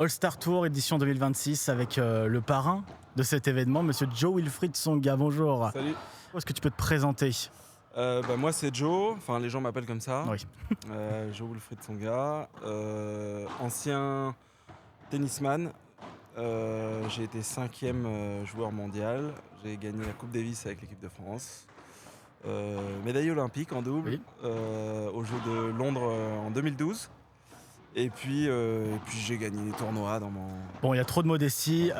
All-Star Tour édition 2026 avec le parrain de cet événement, monsieur Joe-Wilfried Tsonga. Bonjour. Salut. Est-ce que tu peux te présenter? Moi c'est Joe, enfin les gens m'appellent comme ça. Oui. Joe-Wilfried Tsonga, ancien tennisman. J'ai été 5e joueur mondial. J'ai gagné la Coupe Davis avec l'équipe de France. Médaille olympique en double Oui. aux Jeux de Londres en 2012. Et puis j'ai gagné des tournois dans mon... Bon, il y a trop de modestie,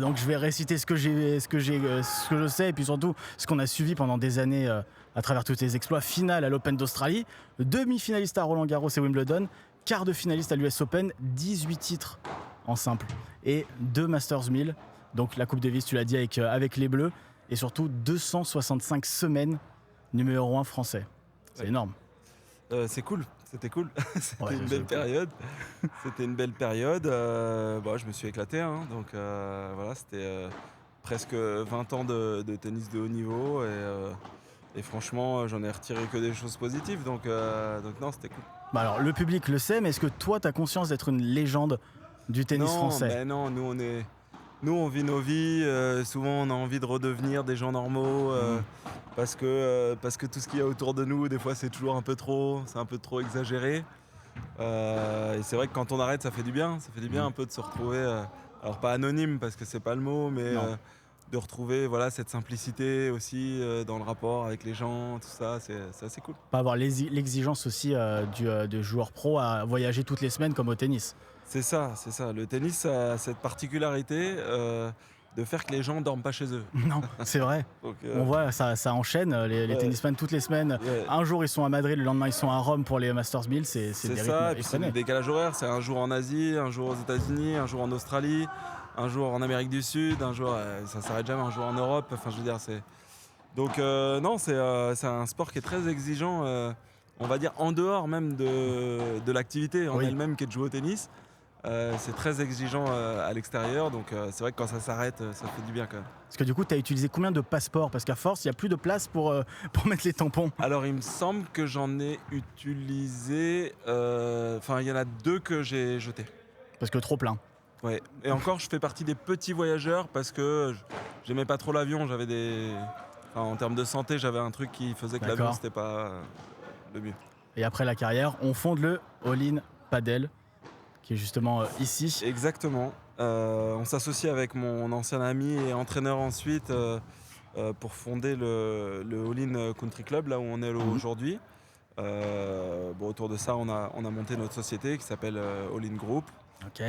donc je vais réciter ce que je sais, et puis surtout ce qu'on a suivi pendant des années à travers tous tes exploits. Finale à l'Open d'Australie, demi-finaliste à Roland-Garros et Wimbledon, quart de finaliste à l'US Open, 18 titres en simple et 2 Masters 1000, donc la Coupe Davis, tu l'as dit, avec les Bleus, et surtout 265 semaines numéro 1 français. C'est énorme. C'est cool, c'était cool. C'était Ouais, une belle période. C'était une belle période. Je me suis éclaté, hein. Donc voilà, c'était presque 20 ans de tennis de haut niveau et franchement, j'en ai retiré que des choses positives. Donc non, c'était cool. Bah alors, le public le sait, mais est-ce que toi, tu as conscience d'être une légende du tennis français? Non, nous on vit nos vies. Souvent, on a envie de redevenir des gens normaux parce que tout ce qu'il y a autour de nous, des fois, c'est toujours un peu trop exagéré. Et c'est vrai que quand on arrête, ça fait du bien. Ça fait du bien un peu de se retrouver, alors pas anonyme parce que c'est pas le mot, mais de retrouver cette simplicité aussi dans le rapport avec les gens, tout ça, c'est assez cool. Pas avoir l'exigence aussi du joueur pro à voyager toutes les semaines comme au tennis. C'est ça. Le tennis a cette particularité de faire que les gens dorment pas chez eux. Non, c'est vrai. Donc, On voit, ça enchaîne, les tennismen toutes les semaines. Ouais. Un jour, ils sont à Madrid, le lendemain, ils sont à Rome pour les Masters 1000. C'est des c'est rythmes ça, et puis c'est effrénés. le décalage horaire. C'est un jour en Asie, un jour aux États-Unis, un jour en Australie, un jour en Amérique du Sud, un jour, ça s'arrête jamais, un jour en Europe. Enfin, je veux dire, c'est. Donc, non, c'est un sport qui est très exigeant, on va dire en dehors même de l'activité en elle-même qui est de jouer au tennis. C'est très exigeant à l'extérieur, donc c'est vrai que quand ça s'arrête, ça fait du bien quand même. Parce que du coup, tu as utilisé combien de passeports? Parce qu'à force, il n'y a plus de place pour mettre les tampons. Alors il me semble que j'en ai utilisé, il y en a 2 que j'ai jetés. Parce que trop plein. Ouais. Et encore, je fais partie des petits voyageurs parce que j'aimais pas trop l'avion. En termes de santé, j'avais un truc qui faisait que l'avion D'accord. c'était pas le mieux. Et après la carrière, on fonde le All-in Padel, qui est justement ici. Exactement. On s'associe avec mon ancien ami et entraîneur ensuite pour fonder le All-in Country Club, là où on est aujourd'hui. Autour de ça, on a monté notre société qui s'appelle All-in Group, Ok.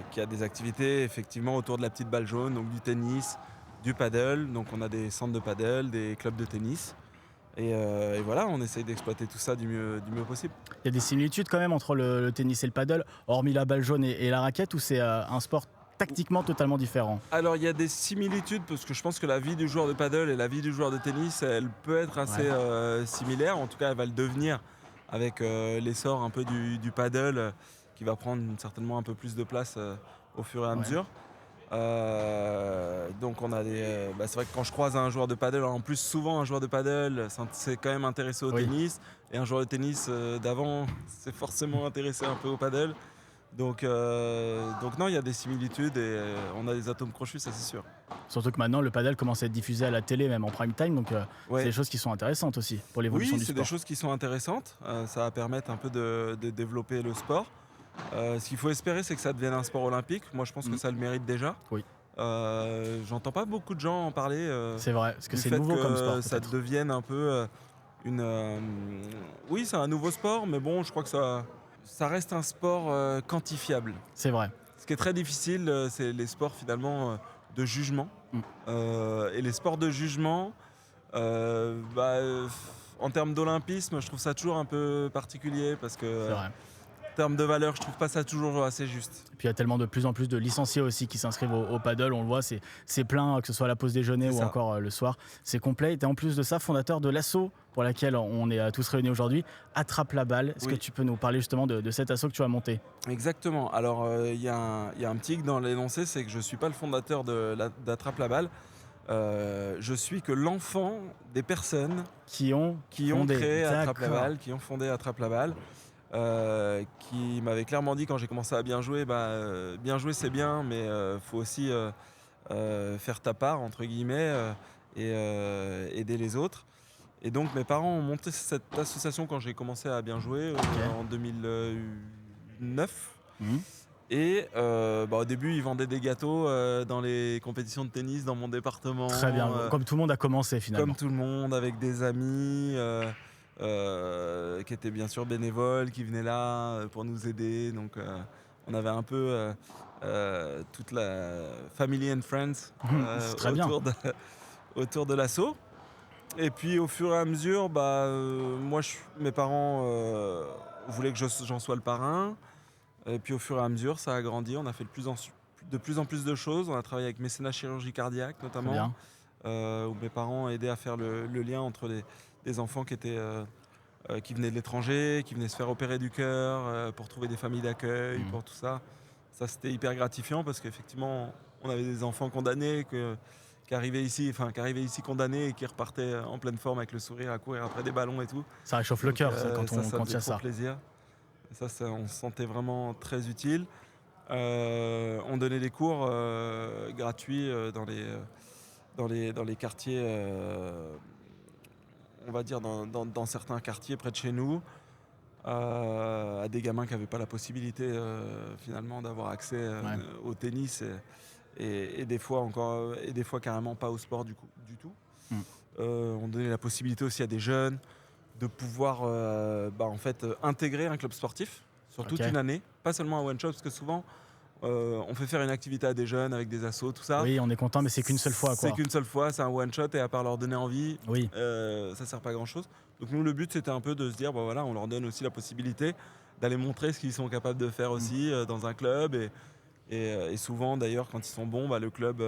qui a des activités effectivement autour de la petite balle jaune, donc du tennis, du paddle. Donc on a des centres de paddle, des clubs de tennis. Et voilà, on essaye d'exploiter tout ça du mieux possible. Il y a des similitudes quand même entre le tennis et le paddle, hormis la balle jaune et la raquette, ou c'est un sport tactiquement totalement différent? Alors il y a des similitudes parce que je pense que la vie du joueur de paddle et la vie du joueur de tennis, elle peut être assez similaire. En tout cas, elle va le devenir avec l'essor un peu du paddle qui va prendre certainement un peu plus de place au fur et à mesure. Donc on a c'est vrai que quand je croise un joueur de paddle, en plus souvent un joueur de paddle c'est quand même intéressé au tennis, et un joueur de tennis d'avant c'est forcément intéressé un peu au paddle. Donc non, il y a des similitudes et on a des atomes crochus, ça c'est sûr. Surtout que maintenant, le paddle commence à être diffusé à la télé, même en prime time, donc c'est des choses qui sont intéressantes aussi pour l'évolution Oui, du c'est sport. des choses qui sont intéressantes, ça va permettre un peu de développer le sport. Ce qu'il faut espérer, c'est que ça devienne un sport olympique. Moi, je pense que ça le mérite déjà. Oui. J'entends pas beaucoup de gens en parler. C'est vrai, parce que du c'est fait nouveau que comme sport. ça peut-être. devienne un peu Oui, c'est un nouveau sport, mais bon, je crois que ça reste un sport quantifiable. C'est vrai. Ce qui est très difficile, c'est les sports finalement de jugement. Et les sports de jugement, en termes d'olympisme, je trouve ça toujours un peu particulier parce que C'est vrai. en termes de valeur, je trouve pas ça toujours assez juste. Et puis il y a tellement de plus en plus de licenciés aussi qui s'inscrivent au paddle, on le voit, c'est plein, que ce soit à la pause déjeuner C'est ou ça. encore le soir. C'est complet. Et en plus de ça, fondateur de l'asso pour laquelle on est tous réunis aujourd'hui, Attrape la balle. Est-ce que tu peux nous parler justement de cet asso que tu as monté? Exactement. Alors, il y a un petit hic dans l'énoncé, c'est que je ne suis pas le fondateur d'Attrape la balle. Je suis que l'enfant des personnes Qui ont qui ont fondé. créé Attrape la D'accord. balle, qui ont fondé Attrape la balle. qui m'avait clairement dit quand j'ai commencé à bien jouer, bien jouer c'est bien, mais faut aussi faire ta part entre guillemets et aider les autres. Et donc mes parents ont monté cette association quand j'ai commencé à bien jouer Ok. en 2009. Mhm. Et au début, ils vendaient des gâteaux dans les compétitions de tennis dans mon département, Très bien. Comme tout le monde a commencé comme finalement. tout le monde, avec des amis qui étaient bien sûr bénévoles, qui venaient là pour nous aider. Donc on avait un peu toute la family and friends Mhm. C'est très bien. autour de l'assaut. Et puis au fur et à mesure, mes parents voulaient que j'en sois le parrain. Et puis au fur et à mesure, ça a grandi. On a fait de plus en plus de choses. On a travaillé avec Mécénat Chirurgie Cardiaque Très notamment, bien. où mes parents aidaient à faire le lien entre des enfants qui venaient de l'étranger, qui venaient se faire opérer du cœur, pour trouver des familles d'accueil, Mhm. pour tout ça. Ça, c'était hyper gratifiant parce qu'effectivement, on avait des enfants condamnés qui arrivaient ici condamnés et qui repartaient en pleine forme avec le sourire à courir après des ballons et tout. Ça réchauffe le Donc cœur ça, quand ça il y faisait a trop ça. plaisir. Et ça, on se sentait vraiment très utile. On donnait des cours gratuits dans les quartiers, on va dire dans certains quartiers près de chez nous, à des gamins qui n'avaient pas la possibilité finalement d'avoir accès Ouais. au tennis et des fois carrément pas au sport du tout. Mm. On donnait la possibilité aussi à des jeunes de pouvoir intégrer un club sportif sur Ok. toute une année, pas seulement un one shot, parce que souvent on fait faire une activité à des jeunes avec des assos, tout ça. Oui, on est content, mais c'est qu'une seule fois, C'est quoi. qu'une seule fois, c'est un one shot et à part leur donner envie, Oui. ça sert pas à grand chose. Donc nous le but c'était un peu de se dire on leur donne aussi la possibilité d'aller montrer ce qu'ils sont capables de faire Mm. aussi dans un club et souvent d'ailleurs quand ils sont bons, le club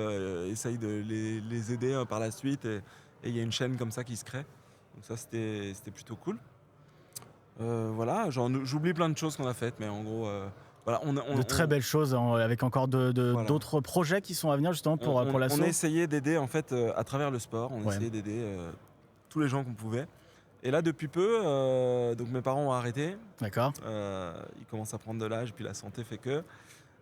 essaye de les aider par la suite et il y a une chaîne comme ça qui se crée. Donc ça c'était plutôt cool. J'oublie plein de choses qu'on a faites, mais en gros, De très belles choses, avec encore voilà. d'autres projets qui sont à venir justement pour On l'assaut. a essayé d'aider en fait à travers le sport, on a Ouais. essayé d'aider tous les gens qu'on pouvait. Et là depuis peu, donc mes parents ont arrêté, D'accord. ils commencent à prendre de l'âge, puis la santé fait que.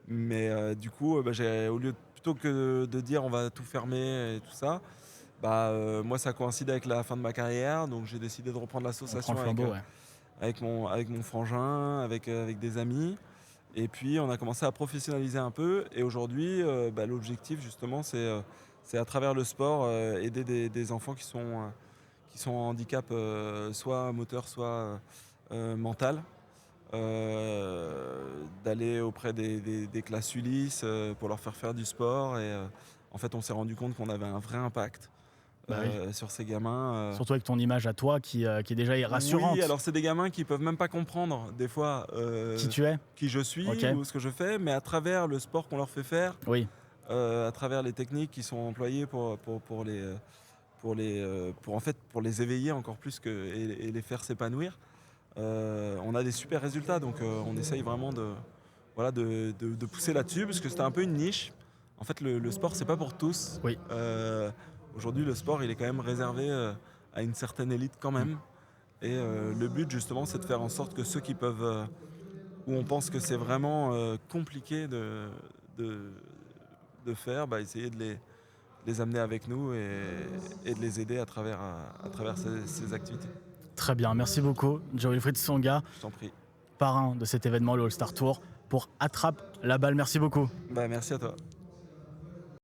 Mais du coup, plutôt que de dire on va tout fermer et tout ça, moi ça coïncide avec la fin de ma carrière, donc j'ai décidé de reprendre On prend l'association le flambeau, ouais. avec mon frangin, avec des amis. Et puis on a commencé à professionnaliser un peu. Et aujourd'hui, l'objectif justement, c'est à travers le sport aider des enfants qui sont en handicap soit moteur, soit mental. D'aller auprès des classes Ulysse pour leur faire du sport. Et en fait, on s'est rendu compte qu'on avait un vrai impact Bah oui. sur ces gamins. Surtout avec ton image à toi qui est déjà Oui, rassurante. alors c'est des gamins qui peuvent même pas comprendre des fois Qui tu es. qui je suis Ok. ou ce que je fais, mais à travers le sport qu'on leur fait faire, Oui. à travers les techniques qui sont employées pour les éveiller encore plus et les faire s'épanouir, on a des super résultats. Donc on essaye vraiment de pousser là-dessus parce que c'était un peu une niche. En fait, le sport c'est pas pour tous. Oui. Aujourd'hui, le sport il est quand même réservé à une certaine élite quand même. Et le but justement c'est de faire en sorte que ceux qui peuvent, où on pense que c'est vraiment compliqué de, de faire, essayer de les amener avec nous et de les aider à travers ces activités. Très bien. Merci beaucoup, Joe-Wilfried Tsonga, Je t'en prie. parrain de cet événement, le All-Star Tour, pour Attrape la balle. Merci beaucoup. Merci à toi.